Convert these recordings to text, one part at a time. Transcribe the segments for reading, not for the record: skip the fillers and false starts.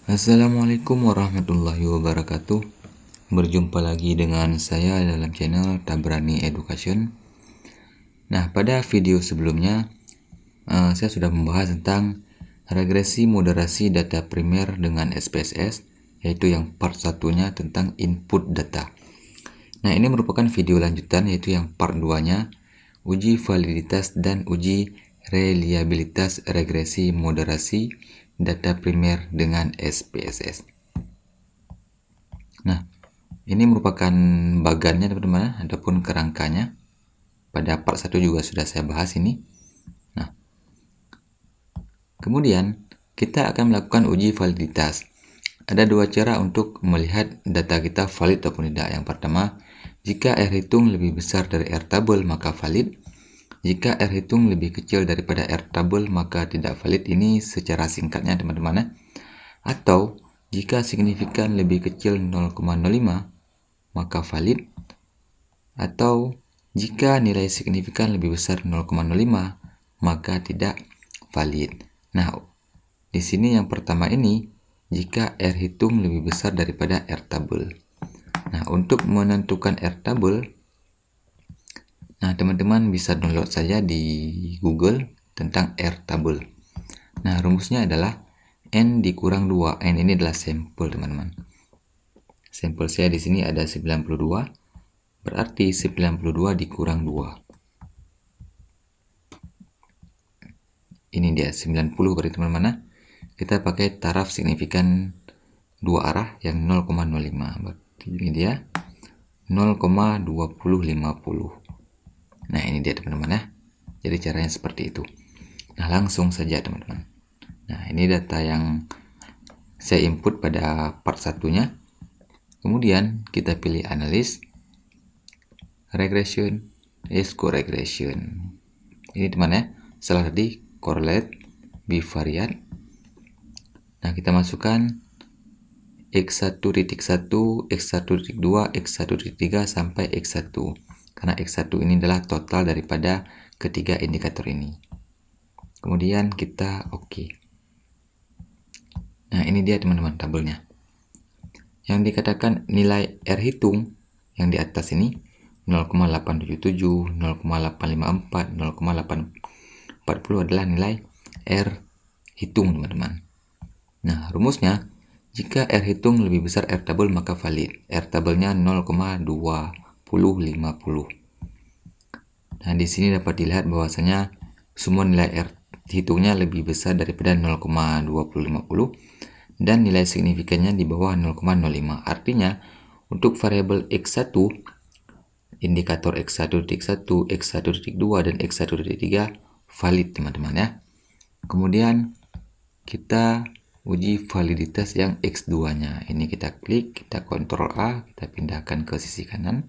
Assalamualaikum warahmatullahi wabarakatuh. Berjumpa lagi dengan saya dalam channel Tabrani Education. Nah, pada video sebelumnya saya sudah membahas tentang regresi moderasi data primer dengan SPSS, yaitu yang part satunya tentang input data. Nah, ini merupakan video lanjutan, yaitu yang part 2-nya, uji validitas dan uji reliabilitas regresi moderasi data primer dengan SPSS. Nah, ini merupakan bagannya teman-teman, ataupun kerangkanya. Pada part 1 juga sudah saya bahas ini. Nah, kemudian kita akan melakukan uji validitas. Ada dua cara untuk melihat data kita valid ataupun tidak. Yang pertama, jika R hitung lebih besar dari R tabel maka valid. Jika R hitung lebih kecil daripada R tabel maka tidak valid. Ini secara singkatnya teman-teman. Atau jika signifikan lebih kecil 0,05 maka valid. Atau jika nilai signifikan lebih besar 0,05 maka tidak valid. Nah, di sini yang pertama ini jika R hitung lebih besar daripada R tabel. Nah, untuk menentukan R tabel, nah teman-teman bisa download saja di Google tentang R tabel. Nah, rumusnya adalah N dikurang 2. N ini adalah sampel teman-teman. Sampel saya di sini ada 92. Berarti 92 dikurang 2. Ini dia 90 berarti teman-teman. Kita pakai taraf signifikan dua arah yang 0,05. Berarti ini dia 0,2050. Nah, ini dia teman-teman ya. Jadi caranya seperti itu. Nah, langsung saja teman-teman. Nah, ini data yang saya input pada part satunya. Kemudian kita pilih analis, regression, co-regression. Ini teman ya. Setelah tadi correlate, bivariate. Nah, kita masukkan X1.1, X1.2, X1.3 sampai X1. Karena X1 ini adalah total daripada ketiga indikator ini. Kemudian kita oke. Nah, ini dia teman-teman tabelnya. Yang dikatakan nilai R hitung yang di atas ini 0,877, 0,854, 0,840 adalah nilai R hitung teman-teman. Nah, rumusnya jika R hitung lebih besar R tabel maka valid. R tabelnya 0,2050. Nah, di sini dapat dilihat bahwasanya semua nilai R hitungnya lebih besar daripada 0,2050 dan nilai signifikannya di bawah 0,05. Artinya, untuk variabel X1, indikator X1.1, X1.2 dan X1.3 valid teman-teman ya. Kemudian kita uji validitas yang X2-nya. Ini kita klik, kita Ctrl A, kita pindahkan ke sisi kanan.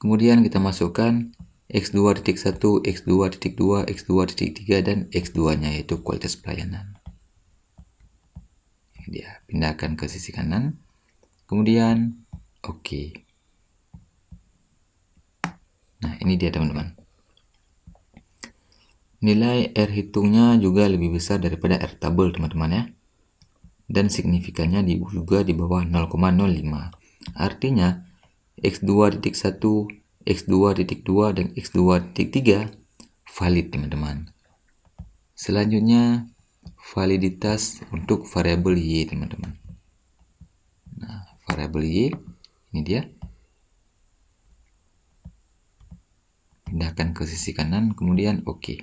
Kemudian kita masukkan X2.1, X2.2, X2.3 dan X2-nya, yaitu kualitas pelayanan. Ini dia, pindahkan ke sisi kanan. Kemudian oke. Nah, ini dia teman-teman. Nilai R hitungnya juga lebih besar daripada R tabel teman-teman ya. Dan signifikannya juga di bawah 0,05. Artinya X2.1, X2.2 dan X2.3 valid teman-teman. Selanjutnya validitas untuk variabel Y teman-teman. Nah, variabel Y ini dia. Pindahkan ke sisi kanan, kemudian oke.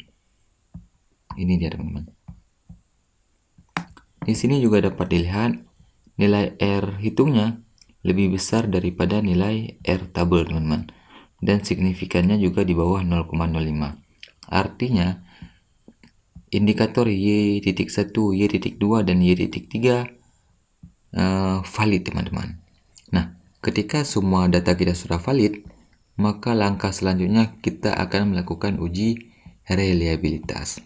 Ini dia teman-teman. Di sini juga dapat dilihat nilai R hitungnya lebih besar daripada nilai R tabel teman-teman. Dan signifikannya juga di bawah 0,05. Artinya indikator Y.1, Y.2 dan Y.3 valid teman-teman. Nah, ketika semua data kita sudah valid, maka langkah selanjutnya kita akan melakukan uji reliabilitas.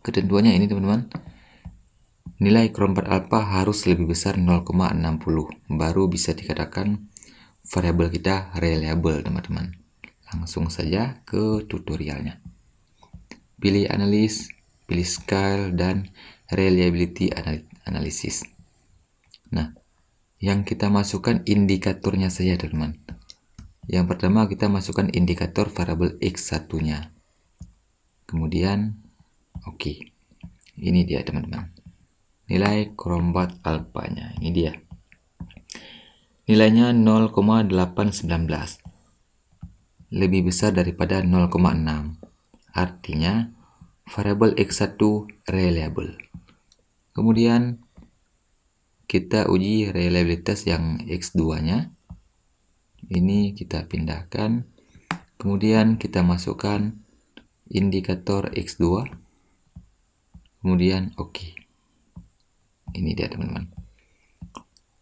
Ketentuannya ini teman-teman, nilai Cron4 alpha harus lebih besar 0,60 baru bisa dikatakan variabel kita reliable teman-teman. Langsung saja ke tutorialnya. Pilih analis, pilih scale dan reliability analysis. Nah, yang kita masukkan indikatornya saja, teman-teman. Yang pertama kita masukkan indikator variabel X1-nya. Kemudian, oke. Ini dia, teman-teman. Nilai Cronbach alpha-nya. Ini dia. Nilainya 0,819. Lebih besar daripada 0,6. Artinya, variabel X1 reliable. Kemudian, kita uji reliabilitas yang X2-nya. Ini kita pindahkan. Kemudian, kita masukkan indikator X2. Kemudian, oke. Ini dia, teman-teman.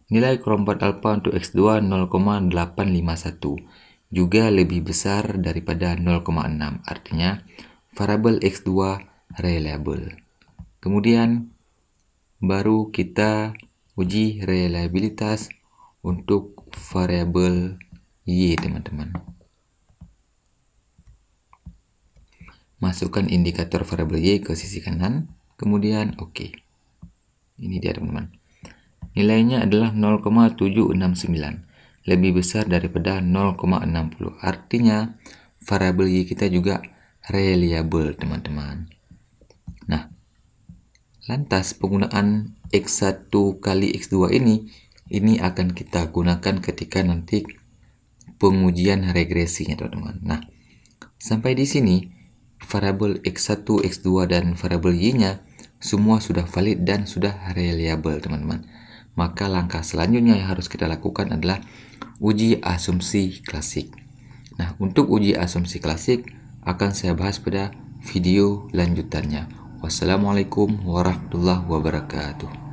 Nilai Cronbach alpha untuk X2 0,851. Juga lebih besar daripada 0,6. Artinya, variabel X2 reliable. Kemudian, baru kita uji reliabilitas untuk variabel Y, teman-teman. Masukkan indikator variabel Y ke sisi kanan. Kemudian, oke. Ini dia, teman-teman. Nilainya adalah 0,769. Lebih besar daripada 0,60. Artinya, variabel Y kita juga reliable, teman-teman. Nah, lantas penggunaan X1 kali X2 ini akan kita gunakan ketika nanti pengujian regresinya, teman-teman. Nah, sampai di sini, variabel X1, X2, dan variabel Y-nya semua sudah valid dan sudah reliable, teman-teman. Maka langkah selanjutnya yang harus kita lakukan adalah uji asumsi klasik. Nah, untuk uji asumsi klasik akan saya bahas pada video lanjutannya. Wassalamualaikum warahmatullahi wabarakatuh.